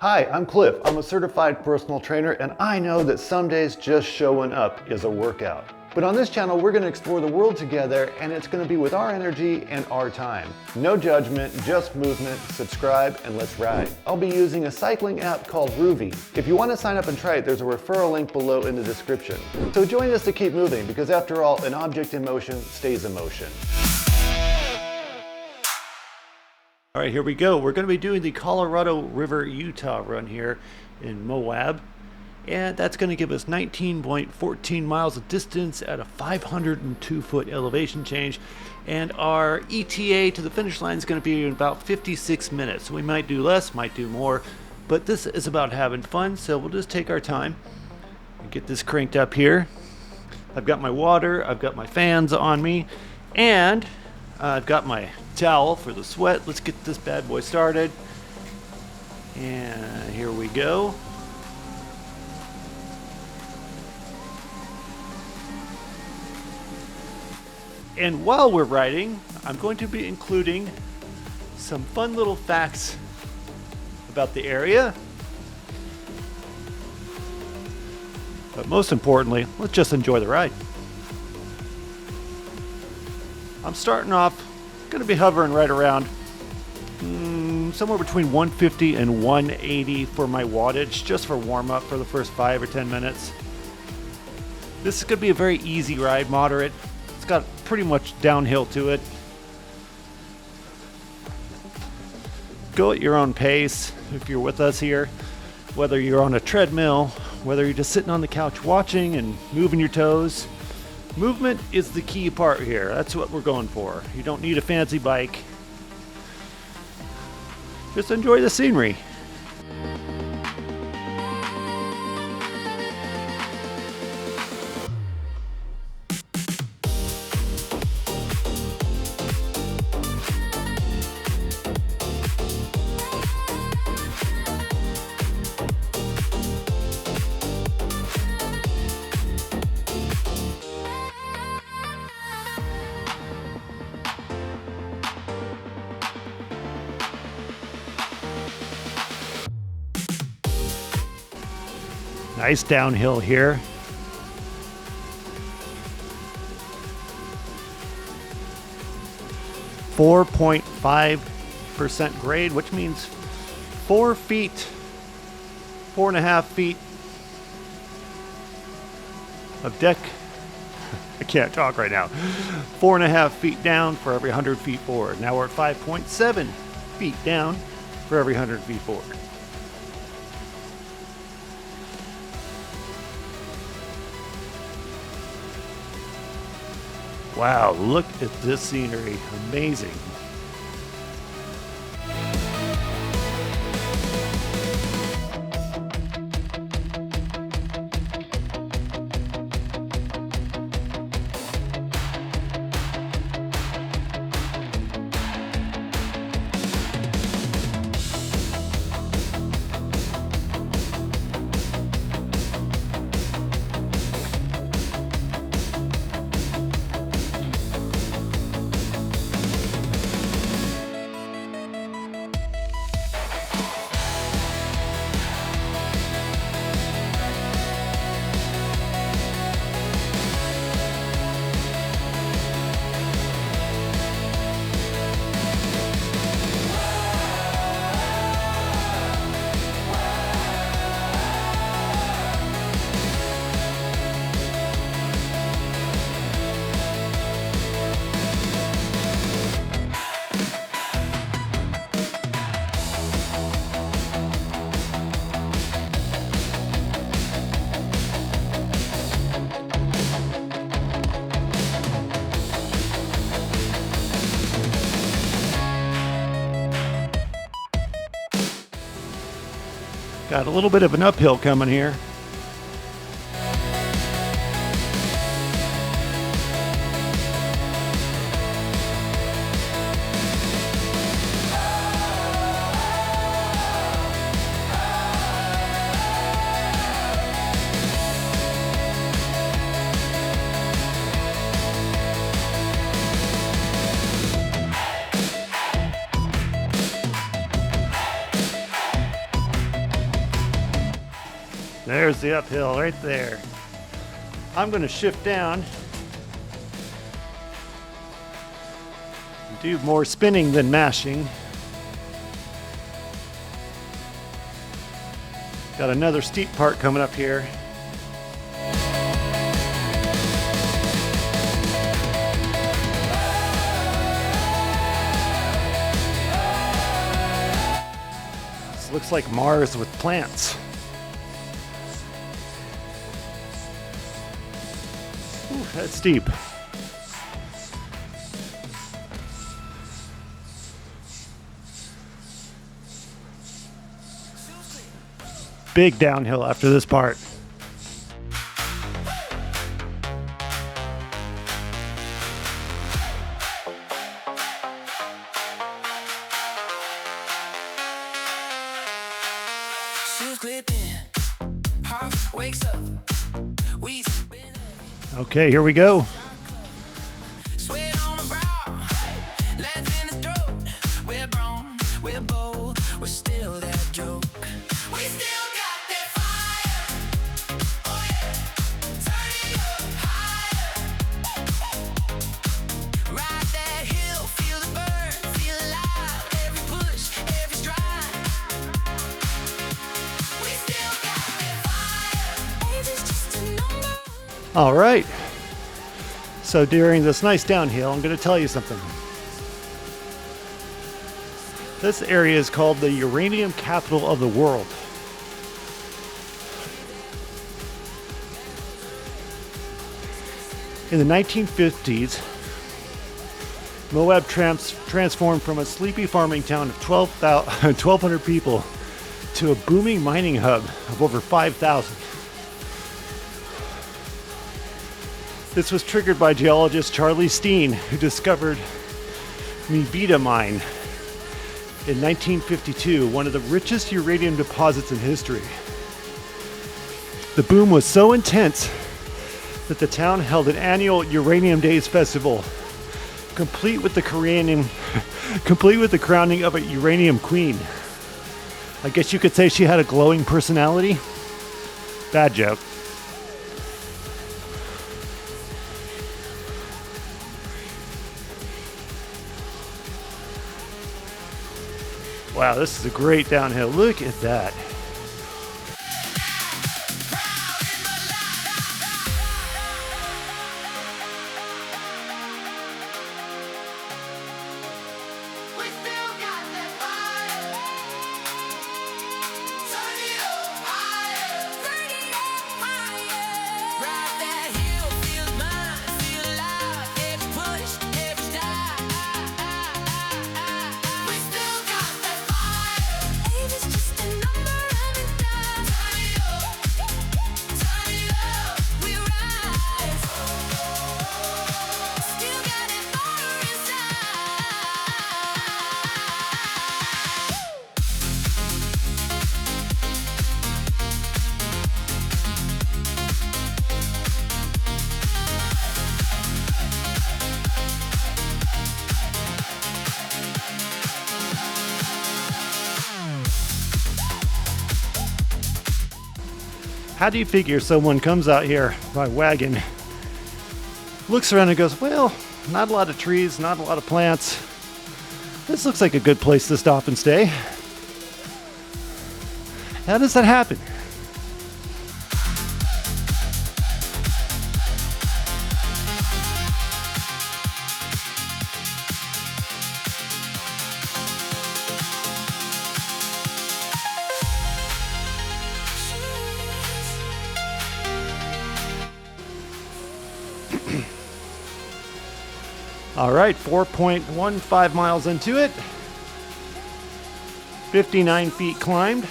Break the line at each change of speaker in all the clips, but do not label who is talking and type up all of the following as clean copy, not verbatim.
Hi, I'm Cliff. I'm a certified personal trainer, and I know that some days just showing up is a workout. But on this channel, we're gonna explore the world together, and it's gonna be with our energy and our time. No judgment, just movement. Subscribe and let's ride. I'll be using a cycling app called Rouvy. If you wanna sign up and try it, there's a referral link below in the description. So join us to keep moving, because after all, an object in motion stays in motion.
All right, here we go. We're going to be doing the Colorado River, Utah run here in Moab. And that's going to give us 19.14 miles of distance at a 502-foot elevation change. And our ETA to the finish line is going to be in about 56 minutes. So we might do less, might do more. But this is about having fun, so we'll just take our time and get this cranked up here. I've got my water, I've got my fans on me, and I've got my towel for the sweat. Let's get this bad boy started. And here we go. And while we're riding, I'm going to be including some fun little facts about the area. But most importantly, let's just enjoy the ride. I'm starting off, going to be hovering right around somewhere between 150 and 180 for my wattage, just for warm up for the first 5 or 10 minutes. This is going to be a very easy ride, moderate. It's got pretty much downhill to it. Go at your own pace if you're with us here, whether you're on a treadmill, whether you're just sitting on the couch watching and moving your toes. Movement is the key part here. That's what we're going for. You don't need a fancy bike. Just enjoy the scenery. Nice downhill here. .5% grade, which means 4 feet, 4.5 feet of deck. I can't talk right now. 4.5 feet down for every 100 feet forward. Now we're at 5.7 feet down for every 100 feet forward. Wow, look at this scenery. Amazing. Got a little bit of an uphill coming here. There's the uphill right there. I'm going to shift down. Do more spinning than mashing. Got another steep part coming up here. This looks like Mars with plants. Ooh, that's steep. Big downhill after this part. Okay, here we go. All right, so during this nice downhill, I'm going to tell you something. This area is called the uranium capital of the world. In the 1950s, Moab transformed from a sleepy farming town of 1,200 people to a booming mining hub of over 5,000. This was triggered by geologist Charlie Steen, who discovered Mibita mine in 1952, one of the richest uranium deposits in history. The boom was so intense that the town held an annual Uranium Days festival, complete with the crowning of a uranium queen. I guess you could say she had a glowing personality. Bad joke. Wow, this is a great downhill. Look at that. How do you figure someone comes out here by wagon, looks around and goes, well, not a lot of trees, not a lot of plants. This looks like a good place to stop and stay. How does that happen? All right, 4.15 miles into it. 59 feet climbed.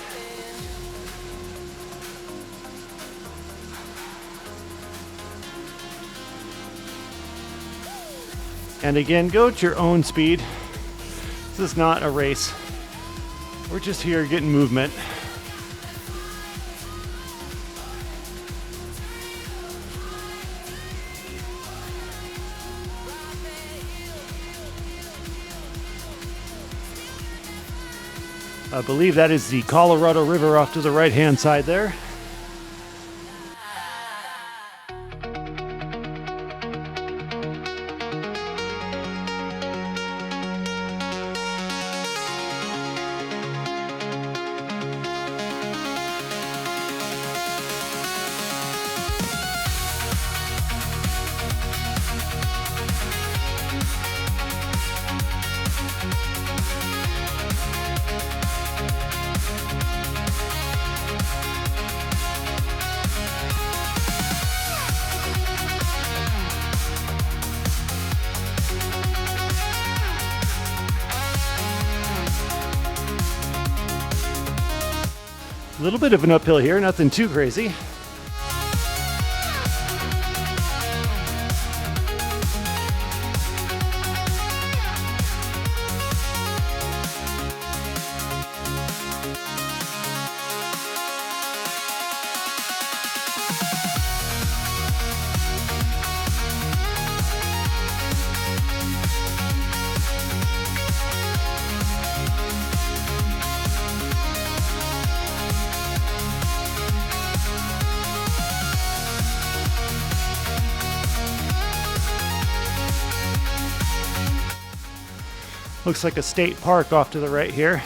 And again, go at your own speed. This is not a race. We're just here getting movement. I believe that is the Colorado River off to the right-hand side there. A little bit of an uphill here, nothing too crazy. Looks like a state park off to the right here.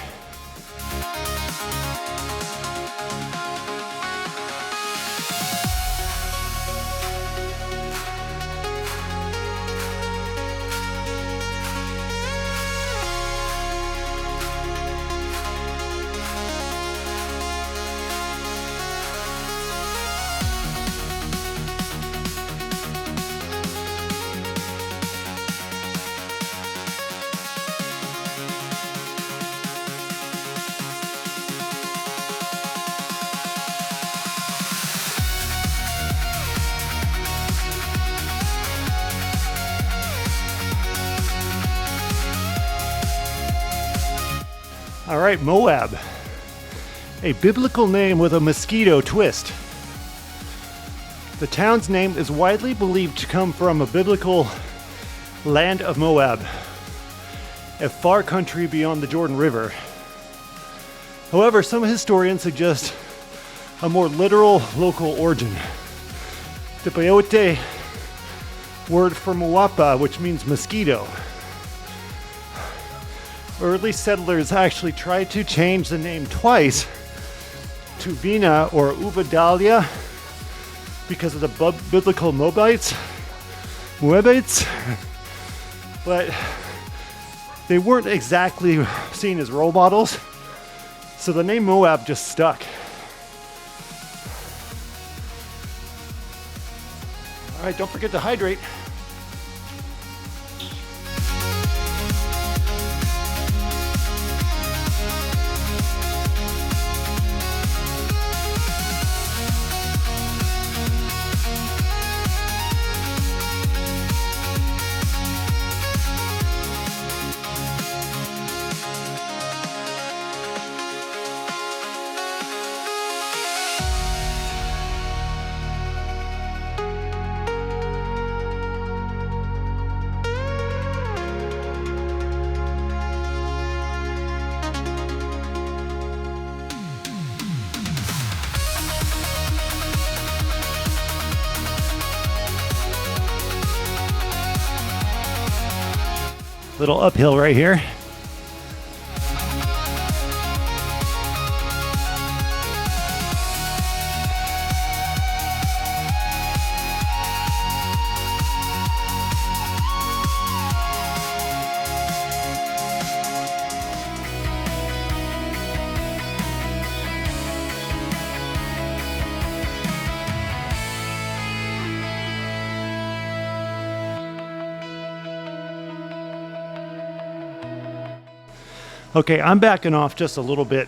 All right, Moab, a biblical name with a mosquito twist. The town's name is widely believed to come from a biblical land of Moab, a far country beyond the Jordan River. However, some historians suggest a more literal local origin. The Peyote word for Moapa, which means mosquito. Early settlers actually tried to change the name twice to Vina or Uvadalia because of the biblical Moabites, but they weren't exactly seen as role models, so the name Moab just stuck. All right, don't forget to hydrate. Little uphill right here. Okay, I'm backing off just a little bit.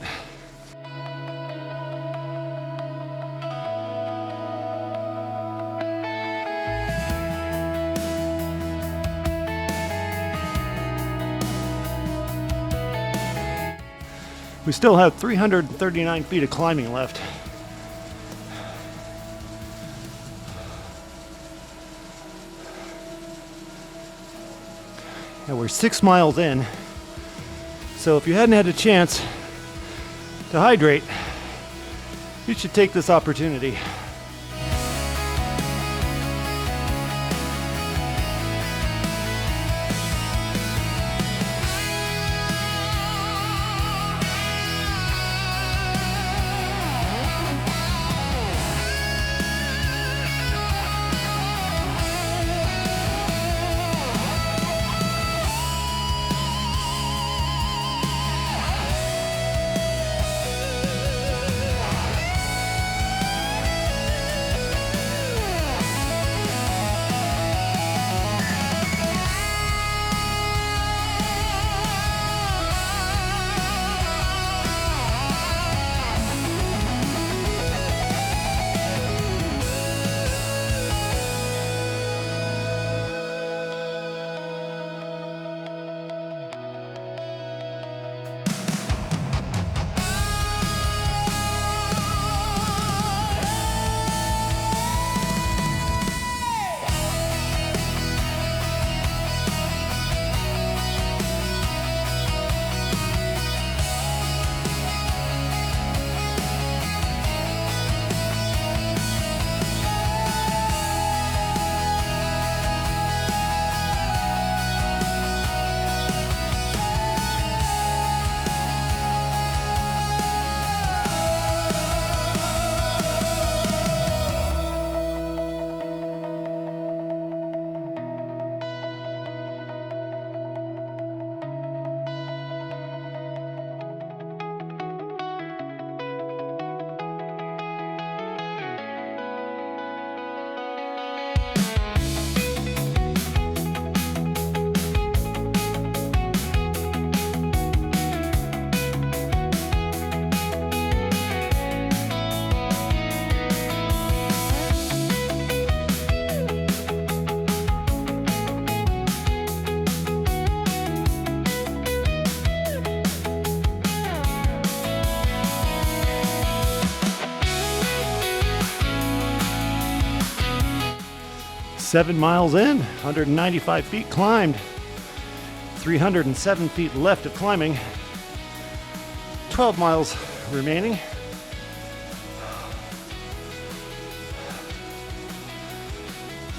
We still have 339 feet of climbing left. And we're 6 miles in. So if you hadn't had a chance to hydrate, you should take this opportunity. 7 miles in, 195 feet climbed, 307 feet left of climbing, 12 miles remaining.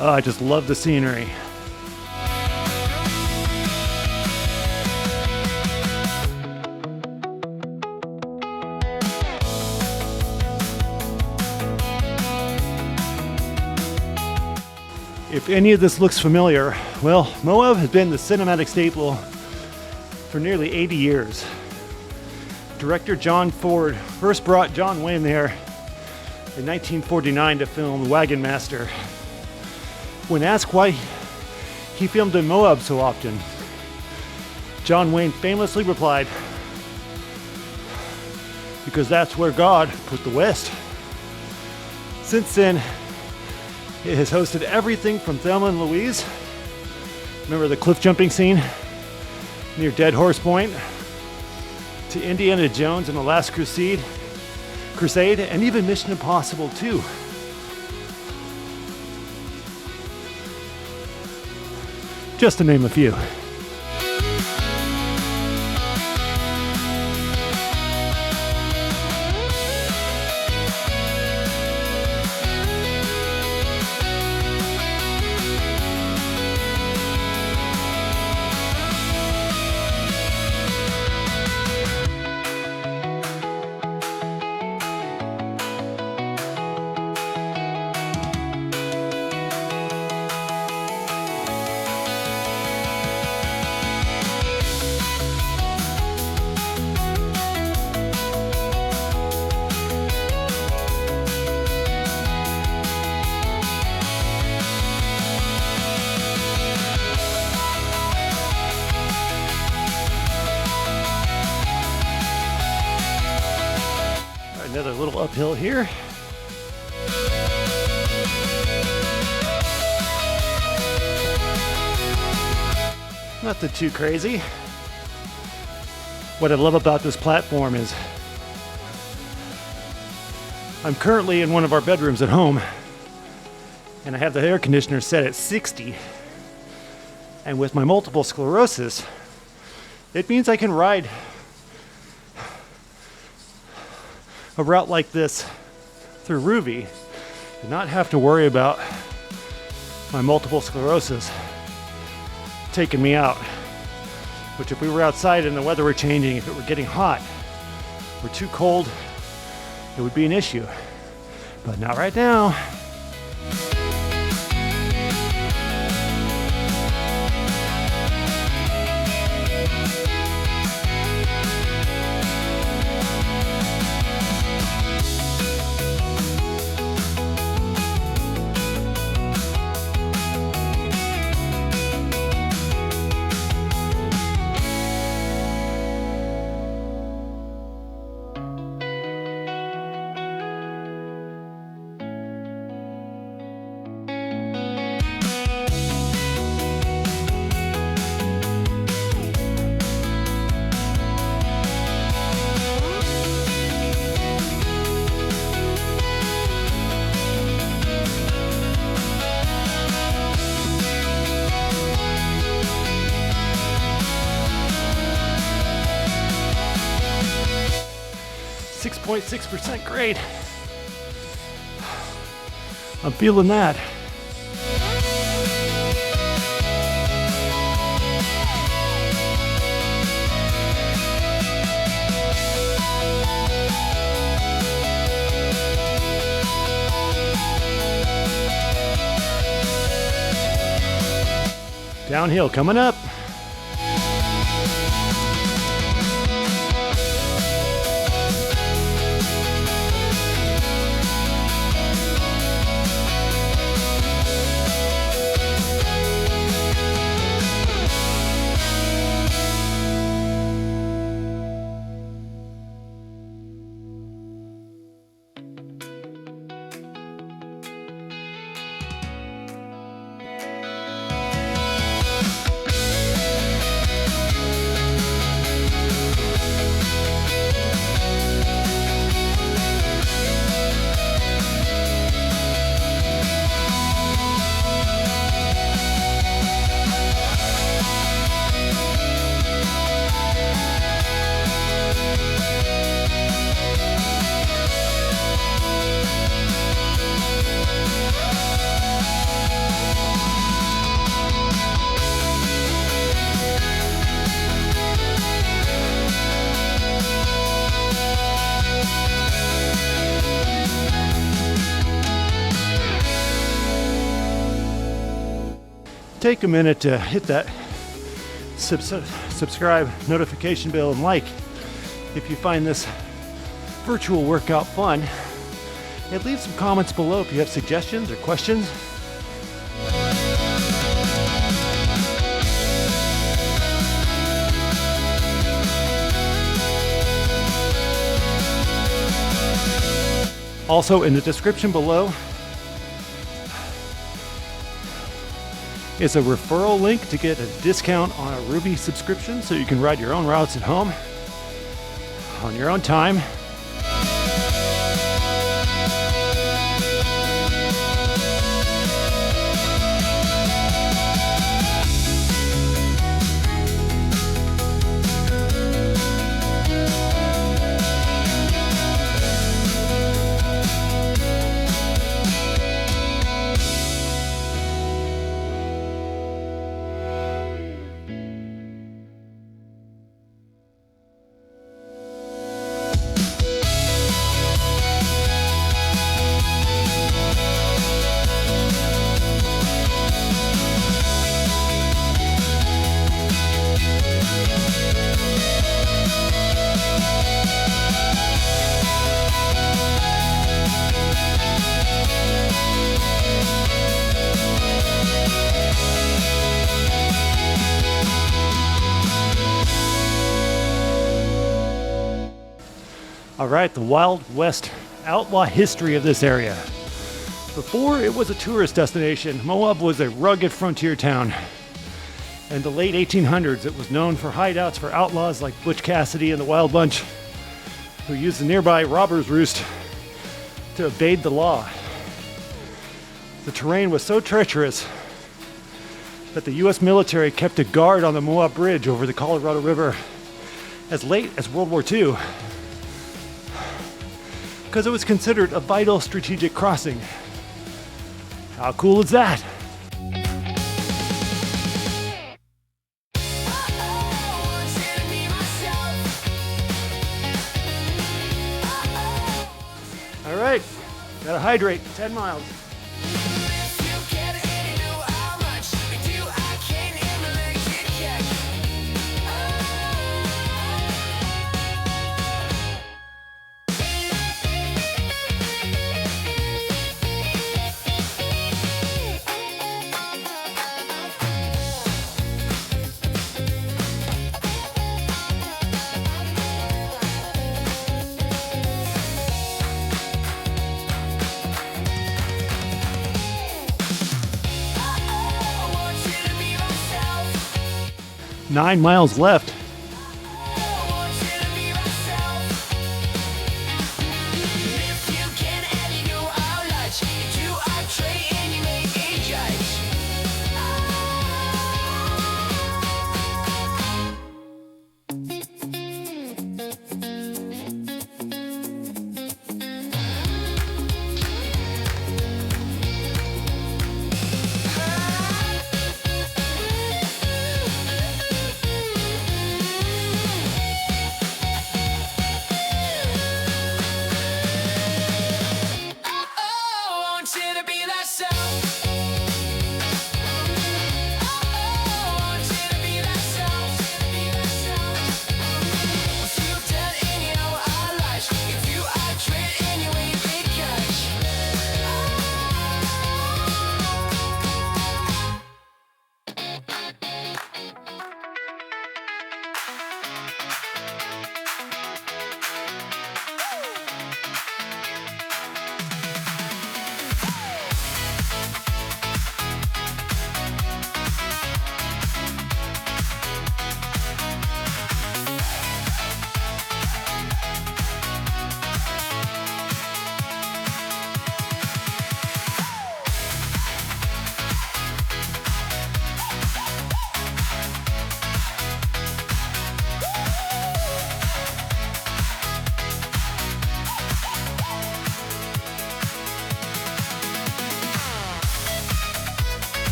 Oh, I just love the scenery. If any of this looks familiar, well, Moab has been the cinematic staple for nearly 80 years. Director John Ford first brought John Wayne there in 1949 to film Wagon Master. When asked why he filmed in Moab so often, John Wayne famously replied, "Because that's where God put the West." Since then, it has hosted everything from Thelma and Louise, remember the cliff jumping scene near Dead Horse Point, to Indiana Jones and the Last Crusade, and even Mission Impossible 2. Just to name a few. Another little uphill here. Nothing too crazy. What I love about this platform is I'm currently in one of our bedrooms at home, and I have the air conditioner set at 60. And with my multiple sclerosis, it means I can ride a route like this through Rouvy and not have to worry about my multiple sclerosis taking me out. Which if we were outside and the weather were changing, if it were getting hot or too cold, it would be an issue. But not right now. .6% grade. I'm feeling that. Downhill coming up. take a minute to hit that subscribe, notification bell, and like if you find this virtual workout fun. And leave some comments below if you have suggestions or questions. Also, in the description below is a referral link to get a discount on a Rouvy subscription so you can ride your own routes at home on your own time. All right, the Wild West outlaw history of this area. Before it was a tourist destination, Moab was a rugged frontier town. In the late 1800s, it was known for hideouts for outlaws like Butch Cassidy and the Wild Bunch, who used the nearby Robbers Roost to evade the law. The terrain was so treacherous that the U.S. military kept a guard on the Moab Bridge over the Colorado River as late as World War II, because it was considered a vital strategic crossing. How cool is that? All right, gotta hydrate, 10 miles. Nine miles left.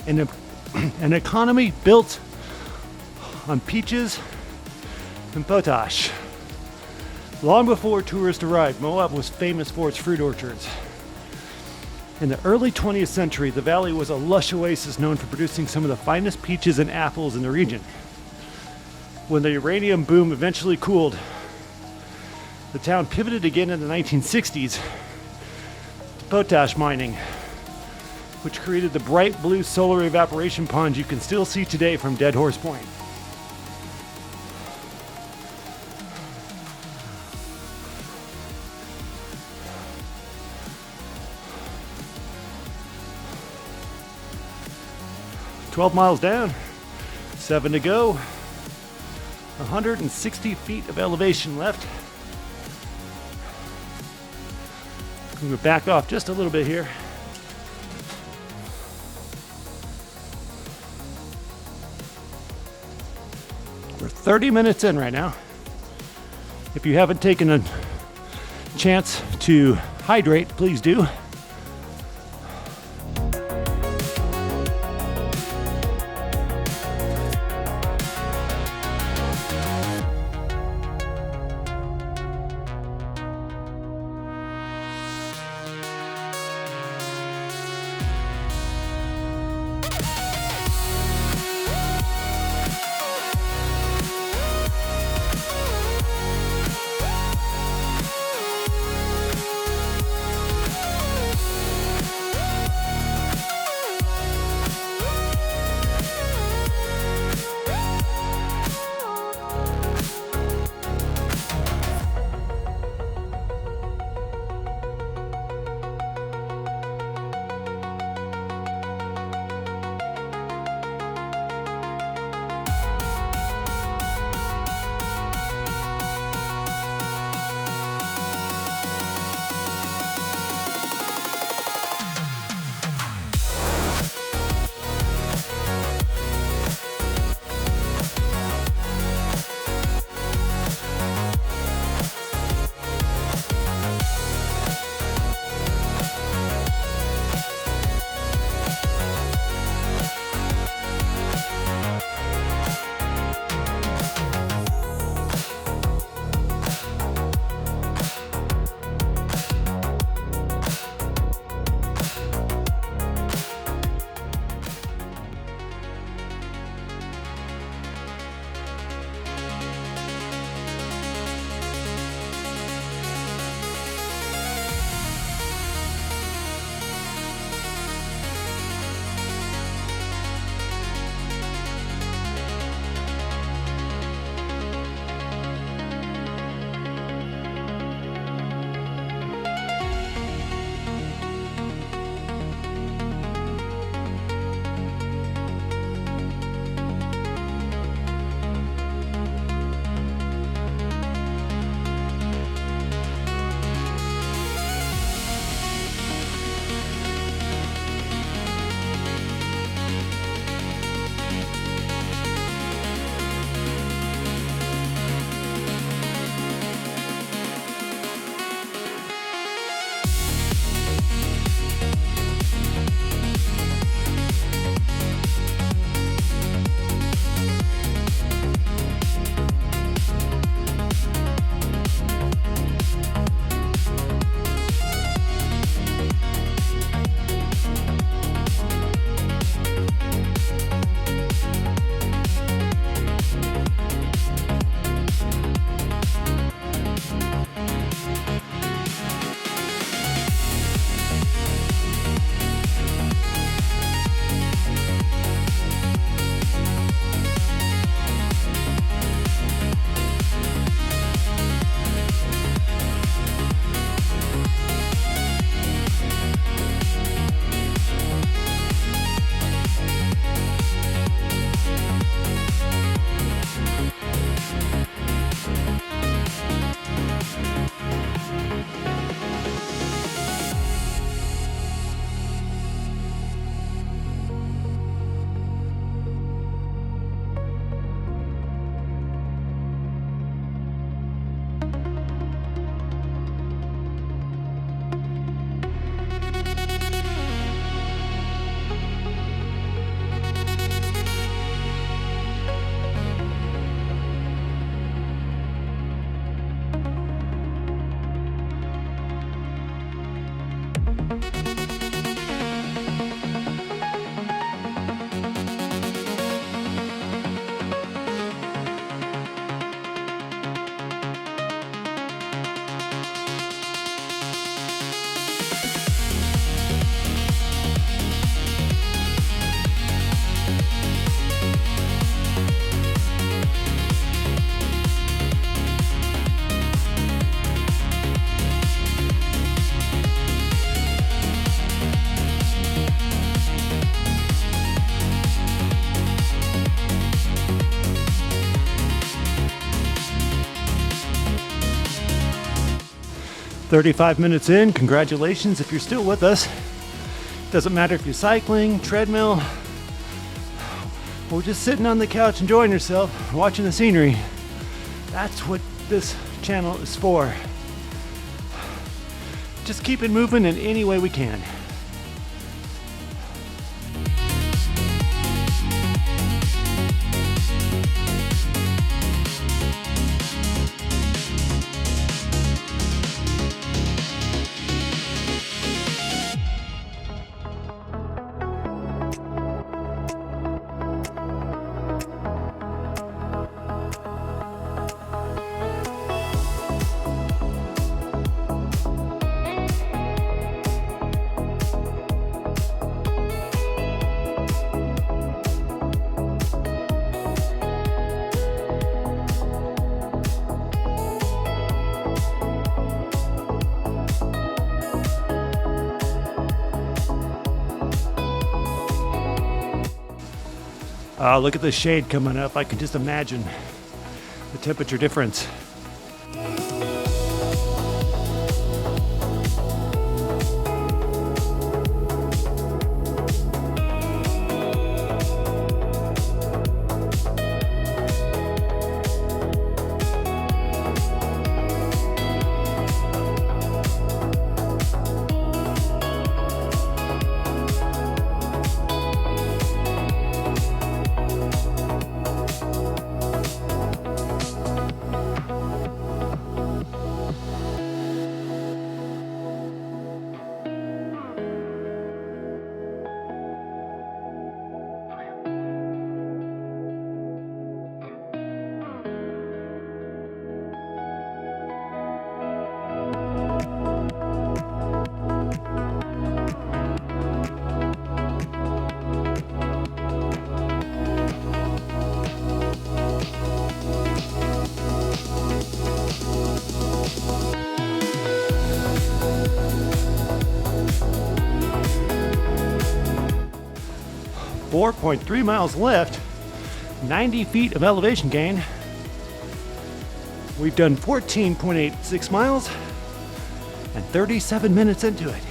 and an economy built on peaches and potash. Long before tourists arrived, Moab was famous for its fruit orchards. In the early 20th century, the valley was a lush oasis known for producing some of the finest peaches and apples in the region. When the uranium boom eventually cooled, the town pivoted again in the 1960s to potash mining, which created the bright blue solar evaporation ponds you can still see today from Dead Horse Point. "12 miles down, 7 to go, 160 feet of elevation left." I'm going to back off just a little bit here. We're 30 minutes in right now. If you haven't taken a chance to hydrate, please do. 35 minutes in, congratulations if you're still with us. Doesn't matter if you're cycling, treadmill, or just sitting on the couch enjoying yourself, watching the scenery. That's what this channel is for. Just keep it moving in any way we can. Look at the shade coming up. I can just imagine the temperature difference. .3 miles left, 90 feet of elevation gain. We've done 14.86 miles and 37 minutes into it.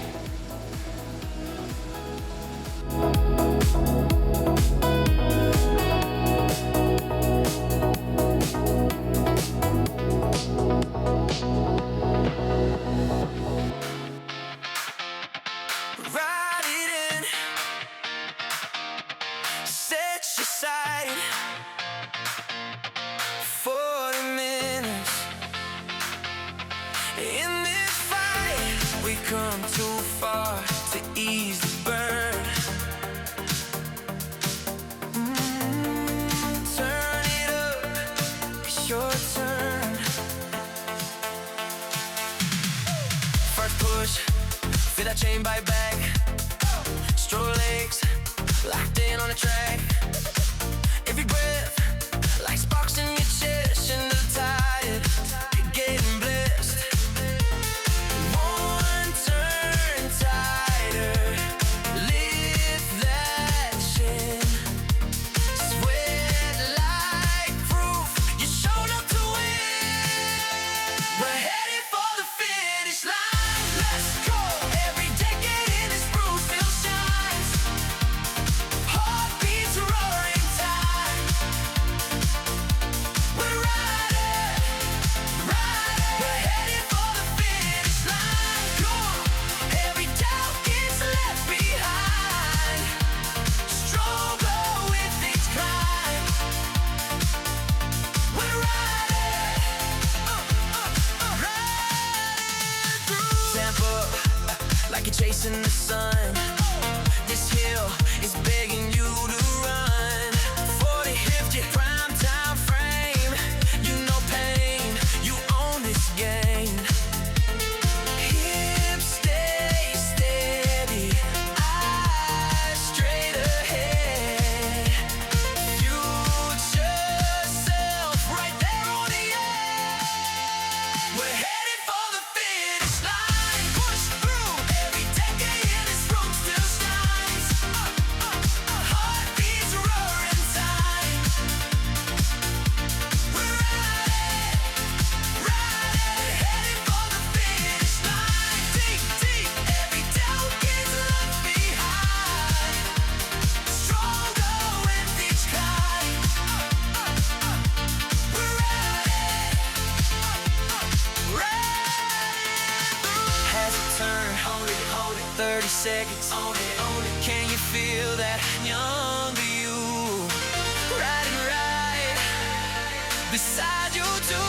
Come too far to ease the burn. Turn it up, it's your turn. First push, feel that chain bite back. Stroll legs, locked in on the track. Every breath, like sparks in your chest. Into the tide, you're getting blessed. Like you're chasing the sun. This hill is begging you to run. 40 50 prime time frame. You know pain, you own this game. Hips stay steady, eyes straight ahead. Future self right there on the edge. We're headed for the finish line. Push through every decade, and this road still shines. 30 seconds. Own it, own it. Can you feel that younger you? Riding right beside you too.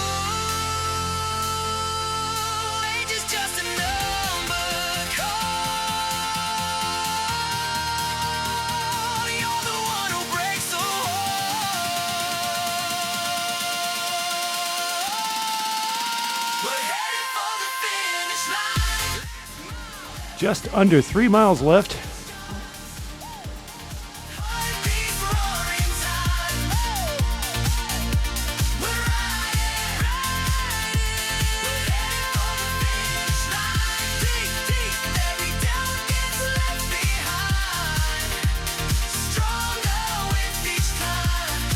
Age is just a number. Call. You're the one who breaks the wall. We're headed for the finish line.
Just under 3 miles left.
Heartbeats roaring time. We're riding, riding. We're headed for the finish line. Deep, deep, every doubt gets left behind. Stronger with each climb.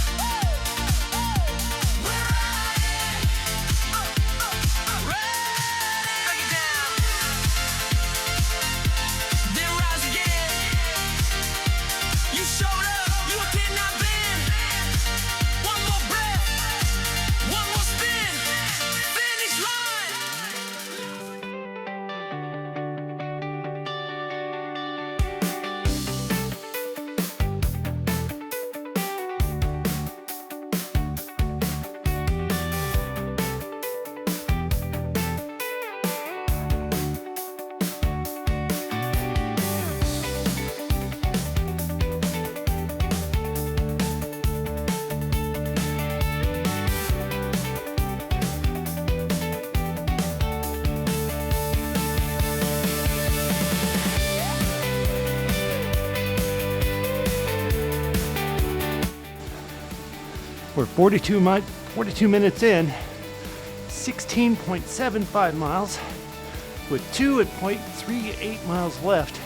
We're riding, riding. Break it down. Then rise again. You showed up, you did not bend. One more breath, one more spin. Finish line.
We're 42 minutes in, 16.75 miles, with 2.38 miles left.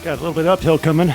Got a little bit uphill coming.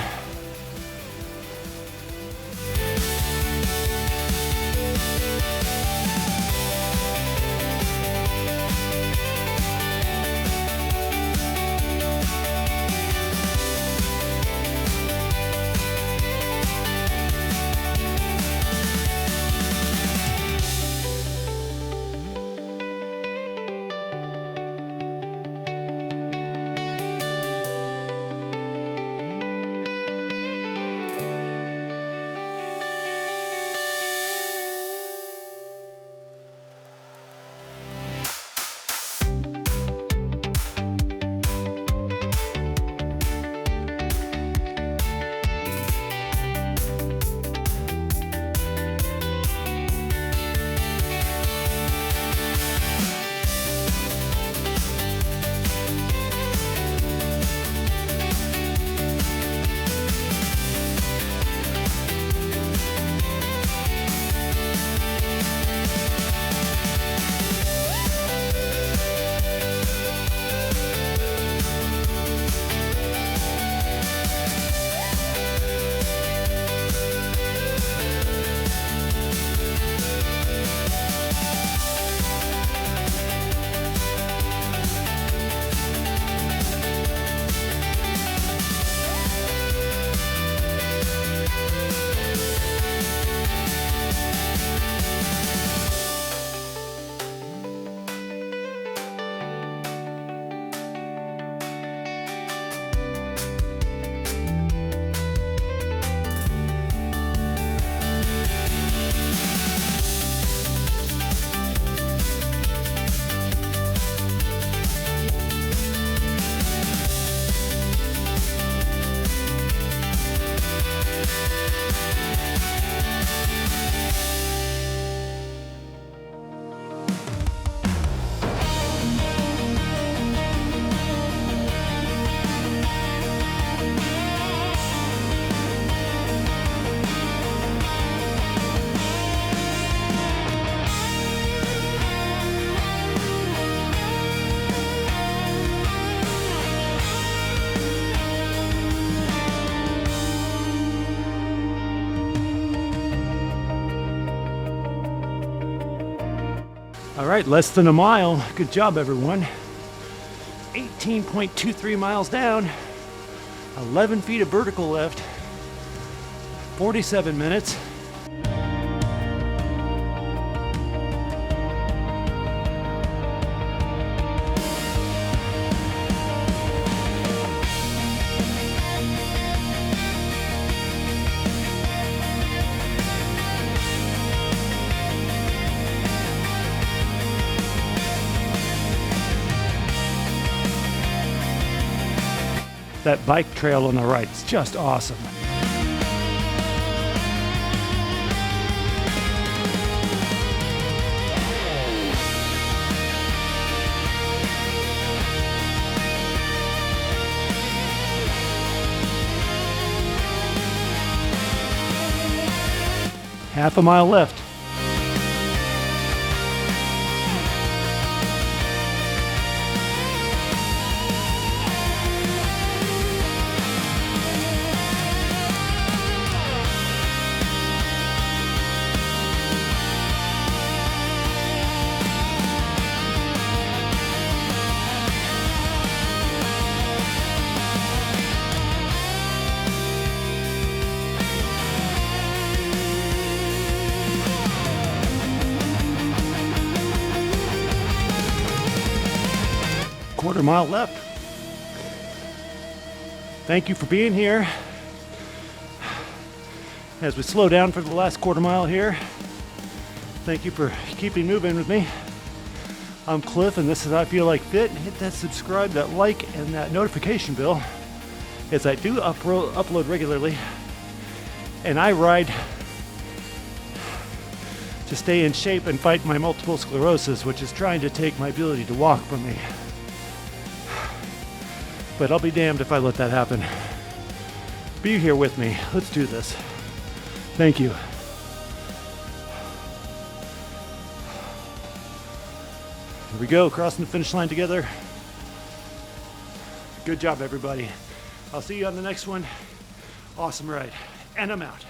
right, less than a mile. Good job, everyone. 18.23 miles down, 11 feet of vertical left, 47 minutes. That bike trail on the right is just awesome. Half a mile left. Quarter mile left. Thank you for being here. As we slow down for the last quarter mile here, thank you for keeping moving with me. I'm Cliff, and this is I Feel Like Fit. Hit that subscribe, that like, and that notification bell, as I do upload regularly. And I ride to stay in shape and fight my multiple sclerosis, which is trying to take my ability to walk from me. But I'll be damned if I let that happen. Be here with me. Let's do this. Thank you. Here we go, crossing the finish line together. Good job, everybody. I'll see you on the next one. Awesome ride. And I'm out.